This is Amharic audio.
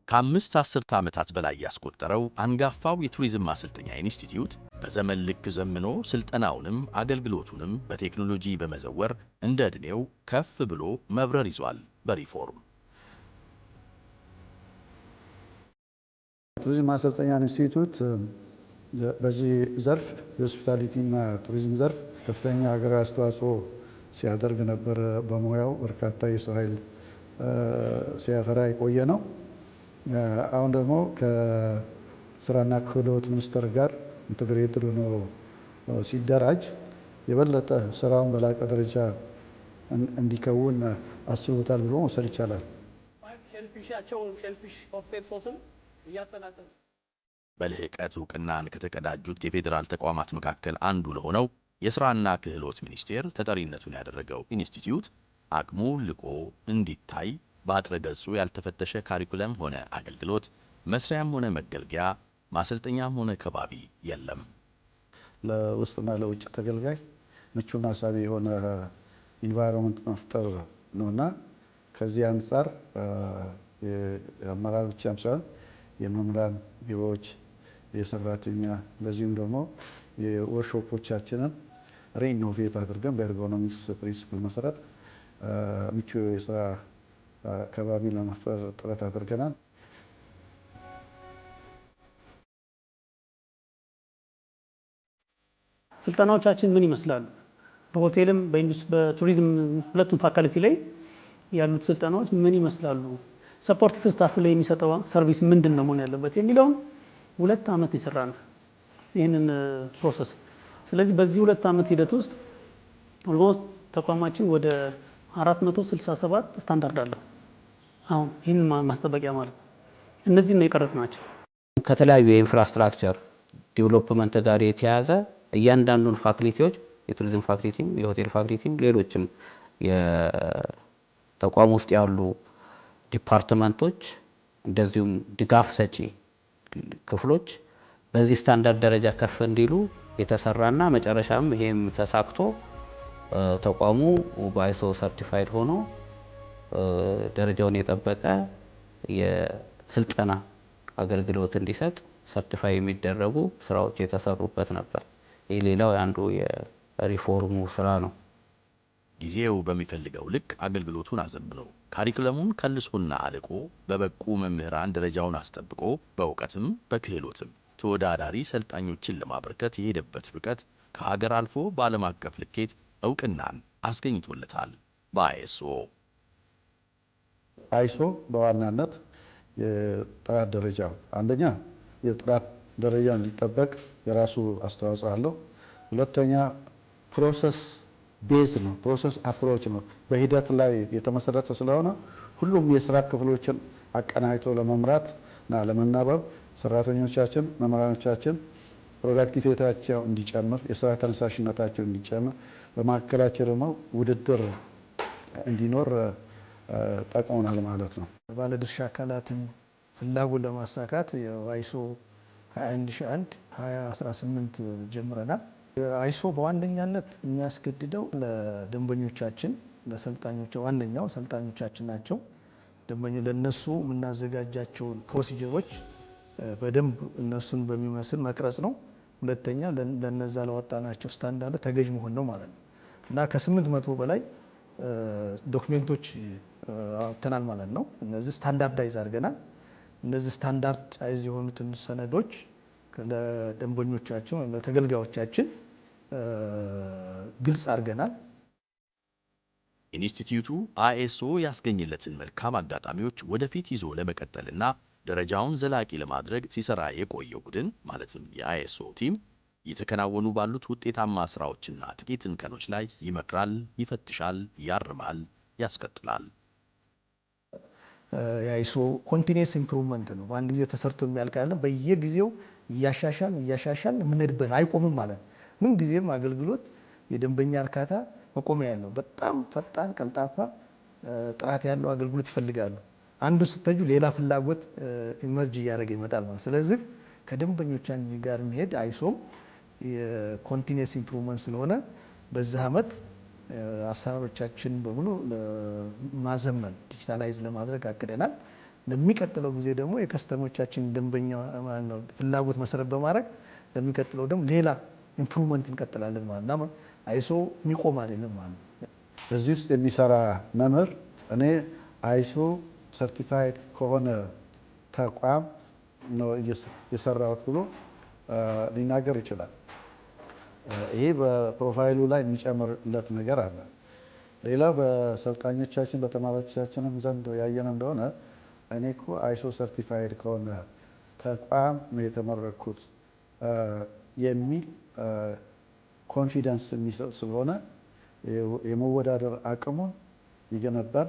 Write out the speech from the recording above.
ከአምስት አስርተ ዓመታት በላይ ያስቆጠረው አንጋፋው የቱሪዝም ማሰልጠኛ ኢንስቲትዩት በዘመን ልክ ዘምኖ ስልጠናውንም አገልግሎቱንም በቴክኖሎጂ በመዘወር እንደ ዕድሜው ከፍ ብሎ መብረር ይዟል። በሪፎርም ቱሪዝም ማሰልጠኛ ኢንስቲትዩት በዚህ ዘርፍ የሆስፒታሊቲና ቱሪዝም ዘርፍ ከፍተኛ ሀገራዊ አስተዋጽኦ ሲያደርግ ነበር። በሙያው በርካታ የሰው ኃይል ሲያፈራ የቆየ ነው። አሁን ደግሞ ከስራና ክህሎት ሚኒስቴር ጋር ኢንተግሬትድ ሆኖ ሲደራጅ የበለጠ ስራውን በላቀ ደረጃ እንዲከውን አስችሎታል ብሎ መውሰድ ይቻላል። በልህቀት እውቅናን ከተቀዳጁት የፌዴራል ተቋማት መካከል አንዱ ለሆነው የስራና ክህሎት ሚኒስቴር ተጠሪነቱን ያደረገው ኢንስቲትዩት አቅሙ ልቆ እንዲታይ በአጥረ ገጹ ያልተፈተሸ ካሪኩለም ሆነ አገልግሎት መስሪያም ሆነ መገልገያ ማሰልጠኛም ሆነ ከባቢ የለም። ለውስጥና ለውጭ ተገልጋይ ምቹና ሳቢ የሆነ ኢንቫይሮንመንት መፍጠር ነውና ከዚህ አንፃር የአመራር ብቻም ሳይሆን የመምህራን ቢሮዎች፣ የሰራተኛ እንደዚሁም ደግሞ የወርክሾፖቻችንን ሪኢኖቬት አድርገን በኤርጎኖሚክስ ፕሪንሲፕል መሰረት ምቹ የስራ አካባቢ ለመፍጠር ጥረት አድርገናል። ስልጠናዎቻችን ምን ይመስላሉ? በሆቴልም በቱሪዝም ሁለቱም ፋካልቲ ላይ ያሉት ስልጠናዎች ምን ይመስላሉ? ሰፖርቲቭ ስታፍ ላይ የሚሰጠው ሰርቪስ ምንድነው መሆን ያለበት የሚለውን 2 ዓመት ይሰራል ይሄንን ፕሮሰስ። ስለዚህ በዚህ 2 ዓመት ሂደት ውስጥ ኦልሞስት ተቋማችን ወደ 467 ስታንዳርድ አለው። አሁን ይሄን ማስጠበቂያ ማለት እነዚህ ነው የቀረጽናቸው። ከተለያዩ የኢንፍራስትራክቸር ዴቨሎፕመንት ጋር የተያያዘ እያንዳንዱን ፋክሊቲዎች የቱሪዝም ፋክሊቲም የሆቴል ፋክሊቲም ሌሎችም የተቋም ውስጥ ያሉ ዲፓርትመንቶች እንደዚሁም ድጋፍ ሰጪ ክፍሎች በዚህ ስታንዳርድ ደረጃ ከፍ እንዲሉ የተሰራና መጨረሻም ይሄም ተሳክቶ ተቋሙ በአይሶ ሰርቲፋይድ ሆኖ ደረጃውን የጠበቀ የስልጠና አገልግሎት እንዲሰጥ ሰርቲፋይ የሚደረጉ ስራዎች የተሰሩበት ነበር። ይህ ሌላው አንዱ የሪፎርሙ ስራ ነው። ጊዜው በሚፈልገው ልክ አገልግሎቱን አዘምኖ ካሪኩለሙን ከልሶና አልቆ በበቁ መምህራን ደረጃውን አስጠብቆ በእውቀትም በክህሎትም ተወዳዳሪ ሰልጣኞችን ለማበርከት የሄደበት ርቀት ከሀገር አልፎ በዓለም አቀፍ ልኬት እውቅናን አስገኝቶለታል። አይሶ በዋናነት የጥራት ደረጃው አንደኛ የጥራት ደረጃ እንዲጠበቅ የራሱ አስተዋጽኦ አለው። ሁለተኛ ፕሮሰስ ቤዝ ነው፣ ፕሮሰስ አፕሮች ነው። በሂደት ላይ የተመሰረተ ስለሆነ ሁሉም የስራ ክፍሎችን አቀናጅቶ ለመምራት እና ለመናበብ ሰራተኞቻችን፣ መምህራኖቻችን ፕሮዳክቲቪቲያቸው እንዲጨምር፣ የስራ ተነሳሽነታቸው እንዲጨምር፣ በማዕከላቸው ደግሞ ውድድር እንዲኖር ጠቅሞናል ማለት ነው። ባለድርሻ አካላትን ፍላጎት ለማሳካት የአይሶ 21001 2018 ጀምረናል። አይሶ በዋነኛነት የሚያስገድደው ለደንበኞቻችን ለሰልጣኞች ዋነኛው ሰልጣኞቻችን ናቸው። ደንበኞች ለነሱ የምናዘጋጃቸውን ፕሮሲጀሮች በደንብ እነሱን በሚመስል መቅረጽ ነው። ሁለተኛ ለነዛ ለወጣናቸው ስታንዳርድ ተገዥ መሆን ነው ማለት ነው እና ከ800 በላይ ዶክሜንቶች አውጥተናል ማለት ነው። እነዚህ ስታንዳርዳይዝ አድርገናል። እነዚህ ስታንዳርዳይዝ የሆኑትን ሰነዶች ለደንበኞቻችን ወይም ለተገልጋዮቻችን ግልጽ አድርገናል። ኢንስቲትዩቱ አይኤስኦ ያስገኘለትን መልካም አጋጣሚዎች ወደፊት ይዞ ለመቀጠልና ደረጃውን ዘላቂ ለማድረግ ሲሰራ የቆየው ቡድን ማለትም የአይኤስኦ ቲም እየተከናወኑ ባሉት ውጤታማ ስራዎችና ጥቂት እንከኖች ላይ ይመክራል፣ ይፈትሻል፣ ያርማል፣ ያስቀጥላል። የአይሶ ኮንቲኒየስ ኢምፕሩቭመንት ነው። በአንድ ጊዜ ተሰርቶ የሚያልቅ አይደለም። በየጊዜው እያሻሻል የምንሄድበት አይቆምም ማለት ነው። ምን ጊዜም አገልግሎት የደንበኛ እርካታ መቆሚያ ያለው በጣም ፈጣን፣ ቀልጣፋ፣ ጥራት ያለው አገልግሎት ይፈልጋሉ። አንዱ ስተጁ ሌላ ፍላጎት ኢመርጅ እያደረገ ይመጣል ማለት። ስለዚህ ከደንበኞቻችን ጋር መሄድ አይሶም የኮንቲኒየስ ኢምፕሩቭመንት ስለሆነ በዚህ ዓመት አሰራሮቻችን በሙሉ ማዘመን ዲጂታላይዝ ለማድረግ አቅደናል። ለሚቀጥለው ጊዜ ደግሞ የከስተሞቻችን ደንበኛ ፍላጎት መሰረት በማድረግ ለሚቀጥለው ደግሞ ሌላ ኢምፕሩቭመንት እንቀጥላለን ማለት ነው። አይሶ የሚቆም አይደለም ማለት ነው። በዚህ ውስጥ የሚሰራ መምህር እኔ አይሶ ሰርቲፋይድ ከሆነ ተቋም ነው የሰራሁት ብሎ ሊናገር ይችላል። ይሄ በፕሮፋይሉ ላይ የሚጨምርለት ነገር አለ። ሌላው በሰልጣኞቻችን በተማሪዎቻችንም ዘንድ ያየን እንደሆነ እኔ እኮ አይሶ ሰርቲፋይድ ከሆነ ተቋም ነው የተመረኩት የሚል ኮንፊደንስ የሚሰጥ ስለሆነ የመወዳደር አቅሙን ይገነባል።